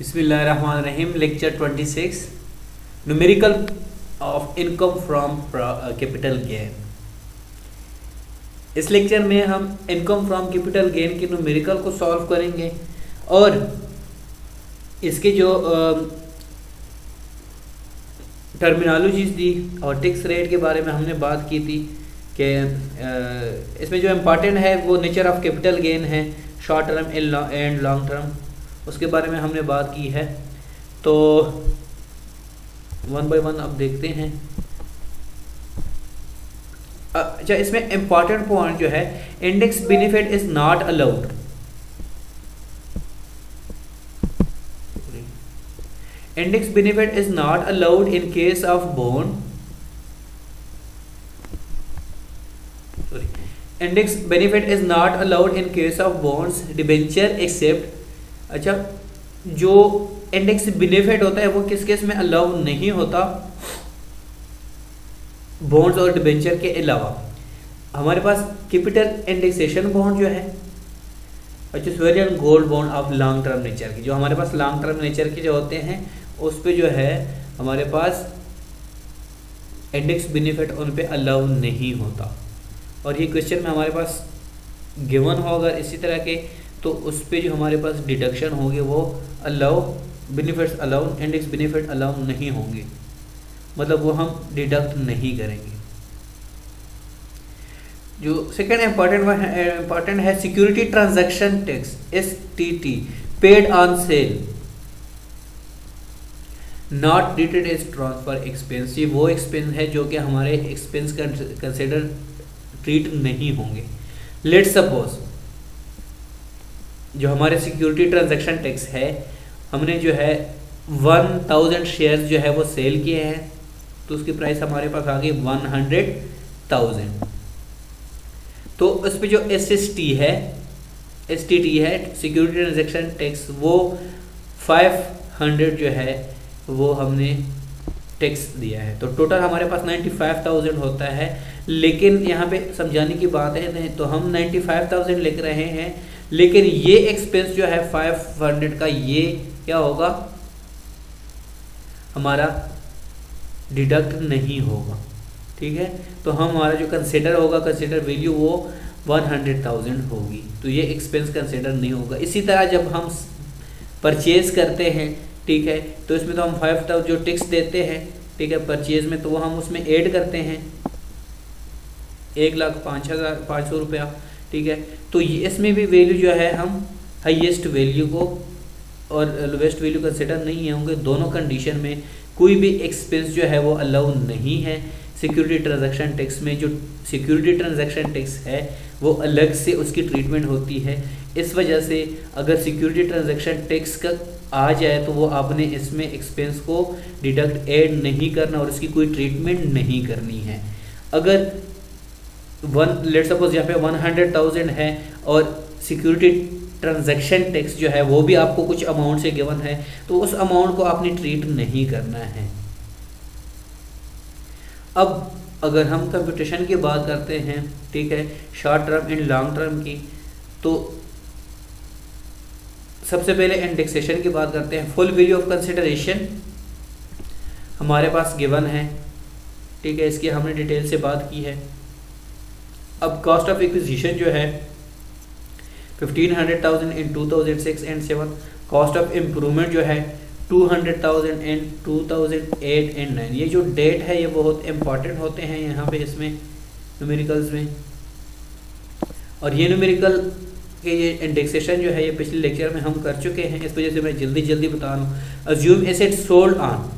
बिस्मिल्लाहिर्रहमानिर्रहीम। Lecture 26 numerical of income from capital gain. इस lecture में हम इनकम फ्रॉम कैपिटल गेन के न्यूमेरिकल को सॉल्व करेंगे और इसके जो टर्मिनोलॉजीज दी और टैक्स रेट के बारे में हमने बात की थी कि इसमें जो इम्पॉर्टेंट है वो नेचर ऑफ कैपिटल गेन है, short term and long term, उसके बारे में हमने बात की है। तो वन बाय वन अब देखते हैं। अच्छा, इसमें इम्पॉर्टेंट पॉइंट जो है, index benefit is not allowed. Index benefit is not allowed in case of bond. Index benefit is not allowed in case of bonds debenture except. अच्छा, जो इंडेक्स बेनिफिट होता है वो किस केस में अलाउ नहीं होता? बॉन्ड्स और डिबेंचर के अलावा। हमारे पास कैपिटल इंडेक्सेशन बॉन्ड जो है, अच्छा, sovereign gold bond of long term nature की, जो हमारे पास लॉन्ग टर्म नेचर के जो होते हैं उस पे जो है हमारे पास इंडेक्स बेनिफिट उन पे अलाउ नहीं होता। और ये क्वेश्चन में हमारे पास गिवन होगा इसी तरह के, तो उस पे जो हमारे पास डिडक्शन होंगे वो allow benefits allow index benefit allow नहीं होंगे, मतलब वो हम डिडक्ट नहीं करेंगे। जो सेकेंड इम्पॉर्टेंट है security transaction tax STT paid on sale not treated as transfer expense. ये वो एक्सपेंस है जो कि हमारे एक्सपेंस कंसिडर ट्रीट नहीं होंगे। लेट सपोज जो हमारे सिक्योरिटी ट्रांजैक्शन टैक्स है, हमने जो है 1000 शेयर्स जो है वो सेल किए हैं, तो उसकी प्राइस हमारे पास आ गई 100,000। तो उस पर जो STT है सिक्योरिटी ट्रांजैक्शन टैक्स, वो 500 जो है वो हमने टैक्स दिया है। तो टोटल हमारे पास 95,000 होता है। लेकिन यहाँ पे समझाने की बात है, तो हम 95,000 लिख रहे हैं, लेकिन ये एक्सपेंस जो है 500 का, ये क्या होगा, हमारा डिडक्ट नहीं होगा। ठीक है, तो हम हमारा जो कंसिडर होगा, कंसिडर वैल्यू वो 100,000 होगी, तो ये एक्सपेंस कंसिडर नहीं होगा। इसी तरह जब हम परचेज करते हैं, ठीक है, तो इसमें तो हम 5,000 जो टैक्स देते हैं, ठीक है, परचेज में, तो वो हम उसमें ऐड करते हैं 1,05,500 रुपया। ठीक है, तो इसमें भी वैल्यू जो है हम हाईएस्ट वैल्यू को और लोवेस्ट वैल्यू कंसिडर नहीं होंगे। दोनों कंडीशन में कोई भी एक्सपेंस जो है वो अलाउ नहीं है। सिक्योरिटी ट्रांजैक्शन टैक्स में जो सिक्योरिटी ट्रांजैक्शन टैक्स है वो अलग से उसकी ट्रीटमेंट होती है। इस वजह से अगर सिक्योरिटी ट्रांजैक्शन टैक्स का आ जाए तो वो आपने इसमें एक्सपेंस को डिडक्ट ऐड नहीं करना और इसकी कोई ट्रीटमेंट नहीं करनी है। अगर लेट सपोज यहाँ पे 100,000 है और सिक्योरिटी ट्रांजैक्शन टैक्स जो है वो भी आपको कुछ अमाउंट से गिवन है, तो उस अमाउंट को आपने ट्रीट नहीं करना है। अब अगर हम कंप्यूटेशन की बात करते हैं, ठीक है, short term and long term की, तो सबसे पहले इंडेक्सेशन की बात करते हैं। फुल वैल्यू ऑफ कंसिडरेशन हमारे पास गिवन है, ठीक है, इसकी हमने डिटेल से बात की है। अब कॉस्ट ऑफ एक्विजिशन जो है 1500,000 इन 2006 एंड 7, कॉस्ट ऑफ इम्प्रूवमेंट जो है 200,000 इन 2008 एंड 9। ये जो डेट है ये बहुत इंपॉर्टेंट होते हैं यहाँ पे इसमें न्यूमेरिकल्स में। और ये न्यूमेरिकल के ये इंडेक्सेशन जो है ये पिछले लेक्चर में हम कर चुके हैं, इस वजह से मैं जल्दी बता रहा हूँ। अज्यूम एसेट सोल्ड ऑन,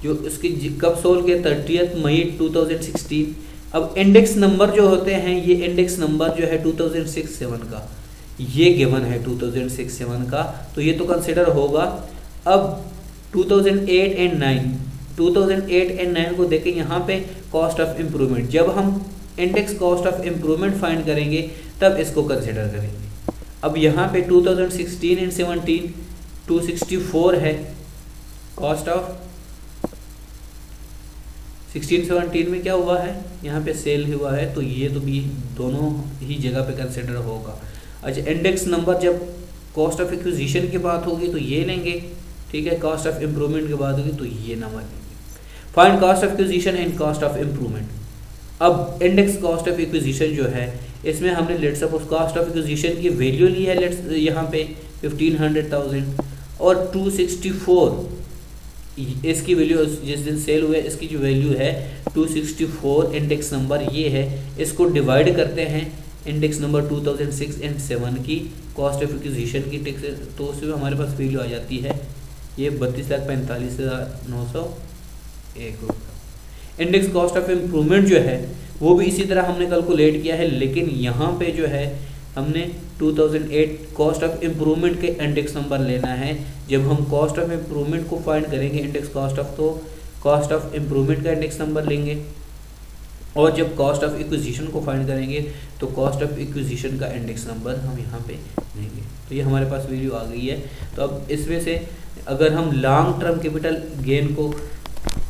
जो उसकी कब सोल्ड किया, 30 मई 2016। अब इंडेक्स नंबर जो होते हैं, ये इंडेक्स नंबर जो है 2006-7 का, ये गिवन है 2006-7 का, तो ये तो कंसिडर होगा। अब 2008 एंड 9 को देखें, यहाँ पे कॉस्ट ऑफ इम्प्रूवमेंट, जब हम index cost of improvement find करेंगे तब इसको कंसिडर करेंगे। अब यहाँ पे 2016 एंड 17 264 है कॉस्ट ऑफ 16-17 में क्या हुआ है, यहाँ पे सेल हुआ है, तो ये तो भी दोनों ही जगह पे कंसिडर होगा। अच्छा, इंडेक्स नंबर जब कॉस्ट ऑफ एक्विजिशन की बात होगी तो ये लेंगे, ठीक है। कॉस्ट ऑफ इम्प्रूवमेंट की बात होगी तो ये नंबर लेंगे। Find cost of acquisition and cost of improvement. अब इंडेक्स कॉस्ट ऑफ एक्विजिशन जो है इसमें हमने let's suppose cost of acquisition की वैल्यू ली है, लेट्स यहाँ पे 1500,000 और 264 इसकी वैल्यू जिस दिन सेल हुआ है इसकी जो वैल्यू है 264 इंडेक्स नंबर ये है। इसको डिवाइड करते हैं इंडेक्स नंबर 2006 एंड 7 की कॉस्ट ऑफ एक्विजिशन की टेक्स, तो उसमें हमारे पास वैल्यू आ जाती है ये 32,45,901 रुपये। इंडेक्स कॉस्ट ऑफ इम्प्रूवमेंट जो है वो भी इसी तरह हमने कैलकुलेट किया है, लेकिन यहाँ पे जो है हमने 2008 कॉस्ट ऑफ इम्प्रूवमेंट के इंडेक्स नंबर लेना है। जब हम कॉस्ट ऑफ इम्प्रूवमेंट को फाइंड करेंगे इंडेक्स कॉस्ट ऑफ, तो कॉस्ट ऑफ इम्प्रूवमेंट का इंडेक्स नंबर लेंगे, और जब कॉस्ट ऑफ एक्विजिशन को फाइंड करेंगे तो कॉस्ट ऑफ एक्विजिशन का इंडेक्स नंबर हम यहाँ पे लेंगे। तो ये हमारे पास वैल्यू आ गई है। तो अब इसमें से अगर हम लॉन्ग टर्म कैपिटल गेन को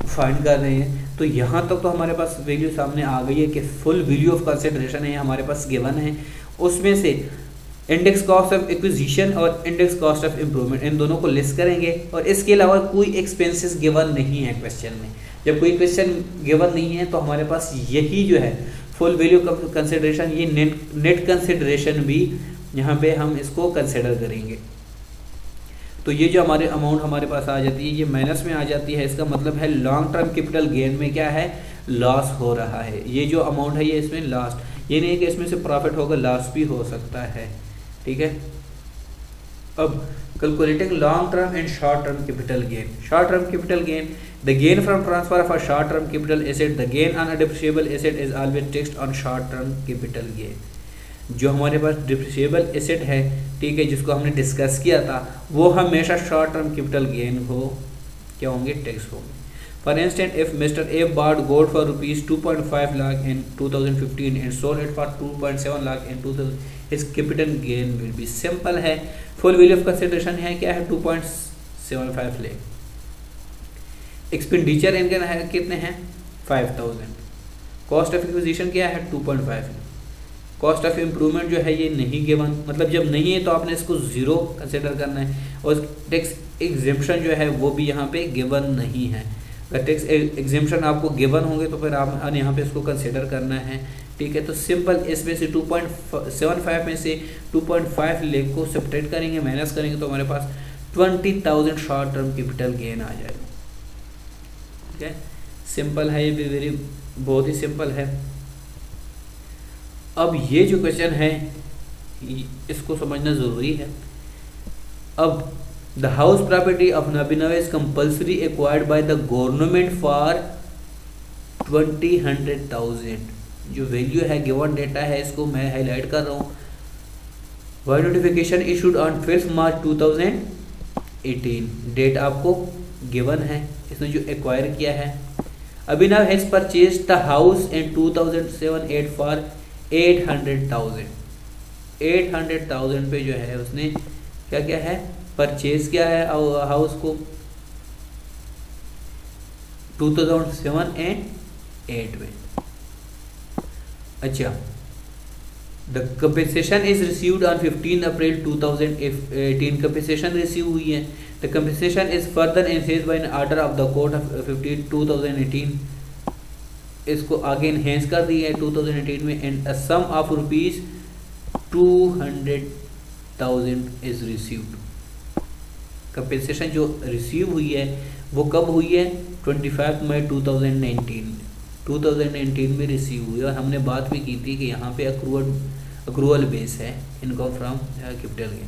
फाइंड कर रहे हैं तो यहाँ तक तो हमारे पास वैल्यू सामने आ गई है कि फुल वैल्यू ऑफ कंसिडरेशन है हमारे पास गिवन है। उसमें से इंडेक्स कॉस्ट ऑफ एक्विजिशन और index cost of improvement in दोनों को लिस्ट करेंगे, और इसके अलावा कोई एक्सपेंसेस गिवन नहीं है क्वेश्चन में। जब कोई क्वेश्चन गिवन नहीं है तो हमारे पास यही जो है फुल वैल्यू कंसिडरेशन, ये नेट कंसिडरेशन भी यहाँ पे हम इसको कंसिडर करेंगे। तो ये जो हमारे अमाउंट हमारे पास आ जाती है ये माइनस में आ जाती है। इसका मतलब है लॉन्ग टर्म कैपिटल गेन में क्या है, लॉस हो रहा है। ये जो अमाउंट है ये इसमें लास्ट, ये नहीं कि इसमें से प्रॉफिट होगा, लॉस भी हो सकता है, ठीक है। अब calculating long term and short term capital gain. Short term capital gain, the gain from transfer of a short term capital asset, the gain on a depreciable asset is always taxed on short term capital gain. जो हमारे पास depreciable asset है, ठीक है, जिसको हमने discuss किया था, वो हमेशा शॉर्ट टर्म कैपिटल गेन हो क्या होंगे, टैक्स होंगे। For instant if mister A bought gold for rupees 2.5 lakh in 2015 and sold it for 2.7 lakh in 2000, his capital gain will be, simple है। फुल वैल्यू ऑफ कंसिडरेशन है क्या है 2.75 लाख। एक्सपेंडिचर इनके है कितने हैं 5000। कॉस्ट ऑफ एक्विजिशन क्या है 2.5। कॉस्ट ऑफ इम्प्रूवमेंट जो है ये नहीं गिवन, मतलब जब नहीं है तो आपने इसको जीरो कंसिडर करना है, और टैक्स एग्जेम्पशन जो है वो भी यहाँ पे गिवन नहीं है। अगर टैक्स एग्जेम्पशन आपको गिवन होंगे तो फिर आप यहाँ पे इसको कंसिडर करना है, ठीक है। तो सिंपल इसमें से 2.75 में से 2.5 लाख को सब्ट्रैक्ट करेंगे, माइनस करेंगे तो हमारे पास 20,000 शॉर्ट टर्म कैपिटल गेन आ जाएगा, ठीक है। सिंपल है ये भी, बहुत ही सिंपल है। अब ये जो क्वेश्चन है इसको समझना ज़रूरी है। अब द हाउस प्रॉपर्टी ऑफ नबीनव is compulsory acquired by the government for 20,000। जो वैल्यू है गिवन डेटा है इसको मैं हाईलाइट कर रहा हूँ। Y notification issued on 5 March 2018, date आपको गिवन है, इसने जो एक्वायर किया है। Abhinav has purchase the house in 2007-8 for 800,000। 800,000 पे जो है उसने क्या क्या है परचेज किया है हाउस को 2007 एंड 8 में। अच्छा, the compensation is received on 15 April 2018। Compensation receive हुई है। The compensation is further enhanced by an order of the court of 15 2018। इसको आगे इन्हेंस कर दी है 2018 में। And a sum of rupees 200,000 is received. Compensation जो रिसीव हुई है वो कब हुई है 25 मई 2019 में रिसीव हुई है। और हमने बात भी की थी कि यहाँ पे अक्रूवल बेस है income from capital gain.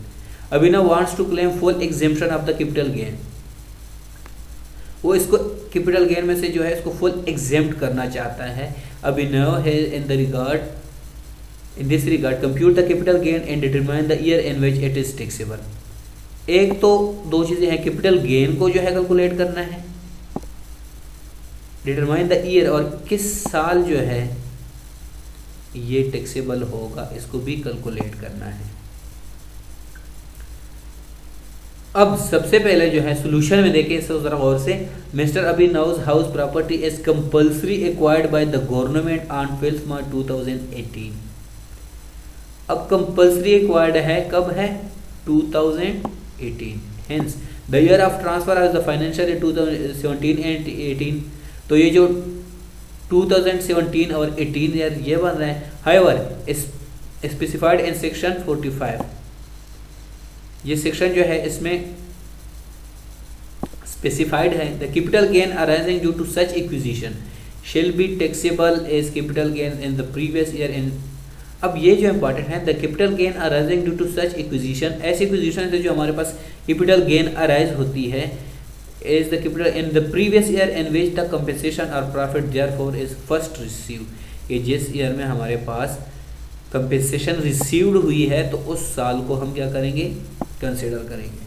Abhinav wants to claim full exemption of the capital gain. वो इसको कैपिटल गेन में से जो है इसको फुल एग्जेम्प्ट करना चाहता है। अभिनव है in this regard compute the capital gain and determine the year in which it is taxable. एक तो दो चीजें हैं, कैपिटल गेन को जो है कैलकुलेट करना है, डिटरमाइन द ईयर और किस साल जो है ये टैक्सेबल होगा इसको भी कैलकुलेट करना है। अब सबसे पहले जो है सॉल्यूशन में देखें इसको जरा गौर से। Mister Abhinav's house property is compulsory acquired by the government on 5 March 2018। अब कंपल्सरी एक्वायर्ड है कब है 2018. Hence the year of transfer as the financial year 2017 and 18. तो ये जो 2017 और 18 ईयर ये बन रहे हैं. However, specified in section 45. ये सेक्शन जो है इसमें स्पेसिफाइड है. The capital gain arising due to such acquisition shall be taxable as capital gain in the previous year in. अब ये जो इम्पॉर्टेंट है, the capital gain arising due to such acquisition, ऐसी एक्विजिशन से जो हमारे पास कैपिटल गेन अराइज होती है is the capital in the previous year in which the compensation or profit therefore is first received. कि जिस ईयर में हमारे पास कंपेंसेशन रिसीव्ड हुई है तो उस साल को हम क्या करेंगे, कंसिडर करेंगे.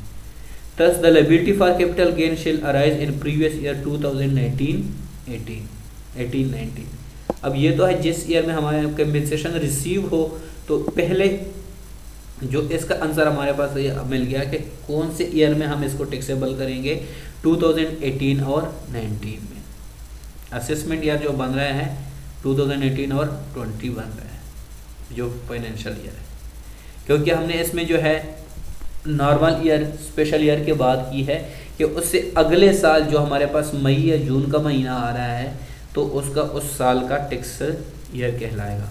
Thus the liability for capital gain shall arise in previous year 2018-19. अब ये तो है जिस ईयर में हमारे कंपेंसेशन रिसीव हो, तो पहले जो इसका आंसर हमारे पास ये मिल गया कि कौन से ईयर में हम इसको टैक्सेबल करेंगे, 2018 और 19 में. असेसमेंट ईयर जो बन रहा है 2018 और 20 बन रहा है जो फाइनेंशियल ईयर है, क्योंकि हमने इसमें जो है नॉर्मल ईयर स्पेशल ईयर की बात की है कि उससे अगले साल जो हमारे पास मई या जून का महीना आ रहा है तो उसका उस साल का टैक्स ईयर कहलाएगा.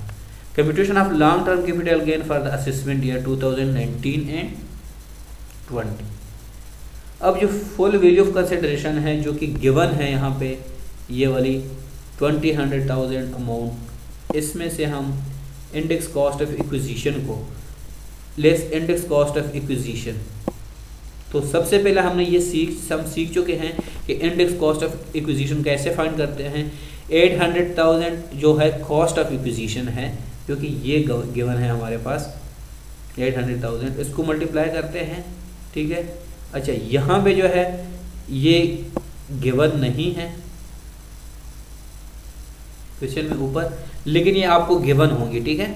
Computation of long-term capital gain for the assessment year 2019 and 20. अब जो फुल वैल्यू ऑफ कंसिडरेशन है जो कि गिवन है यहाँ पे, ये वाली 100,000 अमाउंट, इसमें से हम इंडेक्स कॉस्ट ऑफ एक्विजिशन को less index cost of acquisition, तो सबसे पहले हमने ये सीख चुके हैं कि इंडेक्स कॉस्ट ऑफ एक्विजिशन कैसे फाइंड करते हैं. 800,000 जो है कॉस्ट ऑफ एक्विजिशन है, क्योंकि ये गिवन है हमारे पास 800,000, इसको मल्टीप्लाई करते हैं. ठीक है. अच्छा, यहाँ पे जो है ये गिवन नहीं है क्वेश्चन में ऊपर, लेकिन ये आपको गिवन होंगे. ठीक है.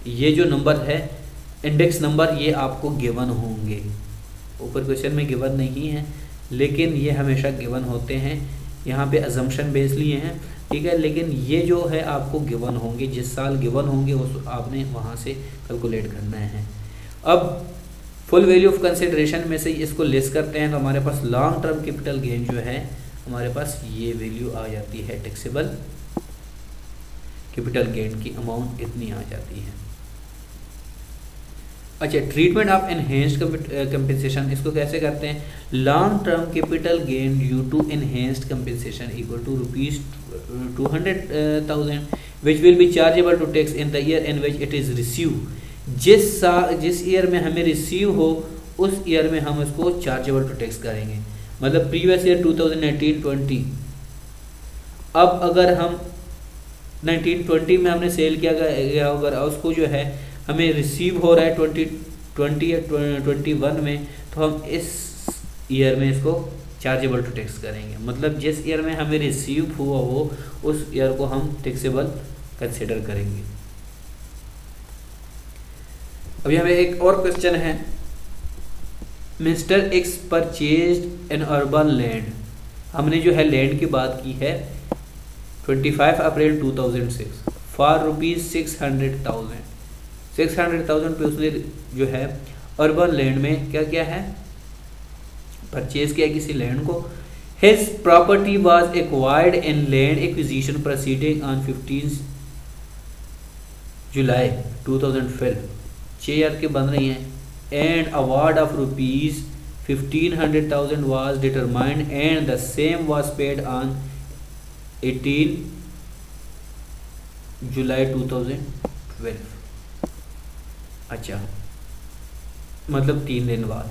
ये जो नंबर है इंडेक्स नंबर ये आपको गिवन होंगे. ऊपर क्वेश्चन में गिवन नहीं है, लेकिन ये हमेशा गिवन होते हैं. यहाँ पे अजम्पशन बेस लिए हैं. ठीक है. लेकिन ये जो है आपको गिवन होंगे, जिस साल गिवन होंगे उस आपने वहाँ से कैलकुलेट करना है. अब फुल वैल्यू ऑफ कंसिडरेशन में से इसको लेस करते हैं तो हमारे पास लॉन्ग टर्म कैपिटल गेन जो है हमारे पास ये वैल्यू आ जाती है. टैक्सेबल कैपिटल गेन की अमाउंट इतनी आ जाती है. अच्छा, ट्रीटमेंट ऑफ एनहेंस्ड कंपेंसेशन, इसको कैसे करते हैं. Long term capital gain due to enhanced compensation equal to ₹200,000 which will be chargeable to tax in the year in which it is receive. जिस ईयर में हमें रिसीव हो उस ईयर में हम इसको चार्जेबल टू टैक्स करेंगे. मतलब प्रीवियस ईयर 2019-20. अब अगर हम 1920 में हमने सेल किया गया अगर उसको जो है हमें रिसीव हो रहा है 2020 या 21 में, तो हम इस ईयर में इसको चार्जेबल टू टैक्स करेंगे. मतलब जिस ईयर में हमें रिसीव हुआ हो उस ईयर को हम टैक्सेबल कंसिडर करेंगे. अभी हमें एक और क्वेश्चन है. Mister x purchased N urban land. हमने जो है लैंड की बात की है 25 अप्रैल 2006 फॉर ₹600,000. 600,000 पे उसने जो है अर्बन लैंड में क्या किया है, परचेज किया किसी लैंड को. His property was acquired in land acquisition proceeding on 15 July 2012. 6 year की बन रही हैं. And award of ₹1500,000 was determined and the same was paid on 18 जुलाई 2012. अच्छा, मतलब 3 दिन बाद.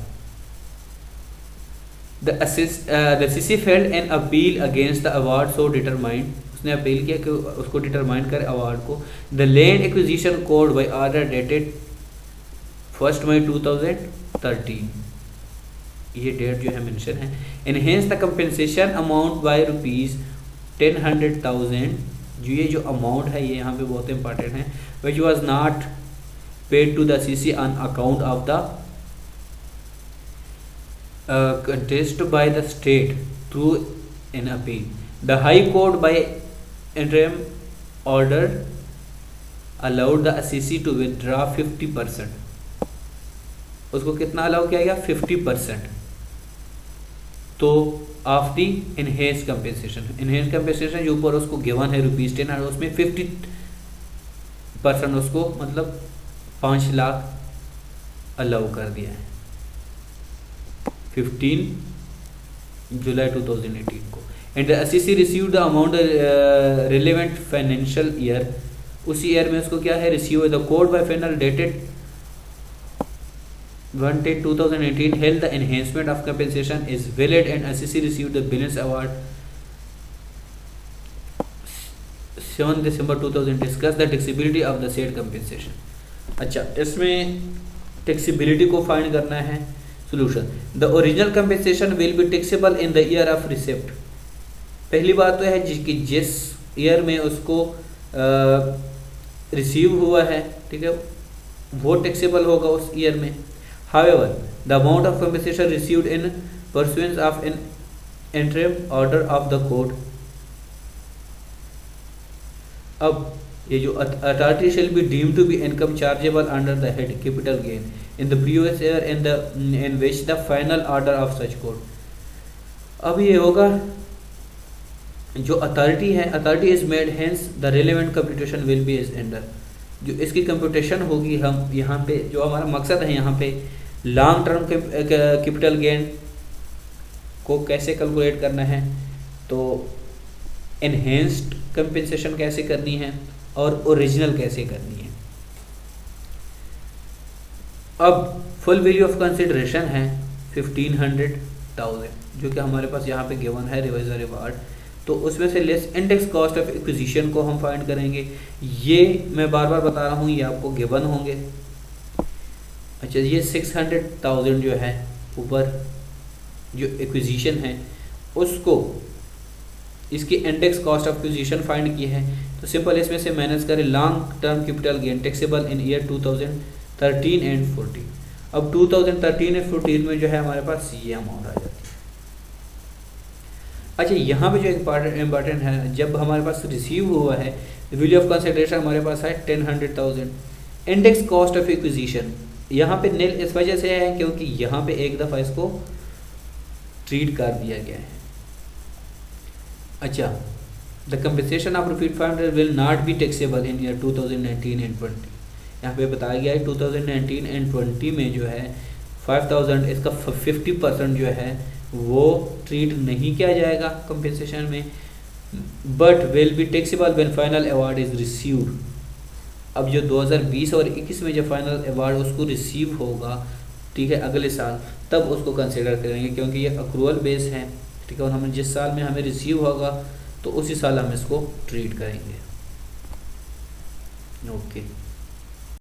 The CC filed an appeal against the award so determined. उसने appeal किया कि उसको डिटरमाइन करे अवार्ड को. The land acquisition code by order dated 1 May 2013. ये डेट जो है मेंशन है. Enhance the compensation amount by ₹10,000. जो अमाउंट है ये यहाँ पे बहुत इंपॉर्टेंट है. Which was not paid to the CC on account of the contest by the state through an appeal. The High Court by interim order allowed the CC to withdraw 50%. उसको कितना allow किया गया, 50%। तो of the enhance compensation, enhance compensation जो ऊपर उसको given है ₹10 और उसमें 50% उसको मतलब 5 लाख अलाउ कर दिया है 15 जुलाई 2018 को। And SEC receive the amount relevant financial year, उसी ईयर में उसको क्या है receive the code bye final dated 1/10/2018 held the enhancement of compensation is valid and SEC received the balance award 7 December 2000 discuss the taxability of the said compensation। अच्छा, इसमें taxability को find करना है। solution, the original compensation will be taxable in the year of receipt। पहली बात तो है कि जिस ईयर में उसको रिसीव हुआ है, ठीक है, वो टैक्सेबल होगा उस ईयर में। However, the amount of compensation received in pursuance of an interim order of the court, अब ये जो authority shall be deemed to be income chargeable under the head capital gain in the previous year in which the final order of such court। अब ये होगा जो authority है, authority is made hence the relevant computation will be is under, जो इसकी computation होगी, हम यहाँ पे जो हमारा मकसद है यहाँ पे लॉन्ग टर्म कैपिटल गेन को कैसे कैलकुलेट करना है, तो एनहेंस्ड कंपेंसेशन कैसे करनी है और ओरिजिनल कैसे करनी है। अब फुल वैल्यू ऑफ कंसिडरेशन है 1500,000 जो कि हमारे पास यहाँ पे गिवन है रिवाइजर रिवार्ड, तो उसमें से less index cost of acquisition को हम फाइंड करेंगे। ये मैं बार बार बता रहा हूँ, ये आपको गिवन होंगे। अच्छा, ये 600,000 जो है ऊपर जो एक्विजिशन है उसको इसकी index cost of acquisition find की है, तो सिंपल इसमें से माइनस करें long term capital gain taxable in year 2013 and 14। अब 2013 एंड 14 में जो है हमारे पास ये अमाउंट आ जाती है। अच्छा, यहाँ पे जो इम्पॉर्टेंट है, जब हमारे पास रिसीव हुआ है वैल्यू ऑफ कंसिडरेशन हमारे पास है 10,100,000। इंडेक्स कॉस्ट ऑफ एक्विजिशन यहाँ पे नील इस वजह से है क्योंकि यहाँ पे एक दफ़ा इसको ट्रीट कर दिया गया है। अच्छा, the compensation of ₹500 will not be taxable in year 2019 and 20। यहाँ पे बताया गया है 2019 एंड 20 में जो है 5,000 इसका 50% जो है वो ट्रीट नहीं किया जाएगा कंपेंसेशन में, but will be taxable when final award is received. अब जो 2020 और 21 में जो फाइनल अवार्ड उसको रिसीव होगा, ठीक है, अगले साल, तब उसको कंसिडर करेंगे क्योंकि ये अक्रूवल बेस है, ठीक है, और हमें जिस साल में हमें रिसीव होगा तो उसी साल हम इसको ट्रीट करेंगे। ओके।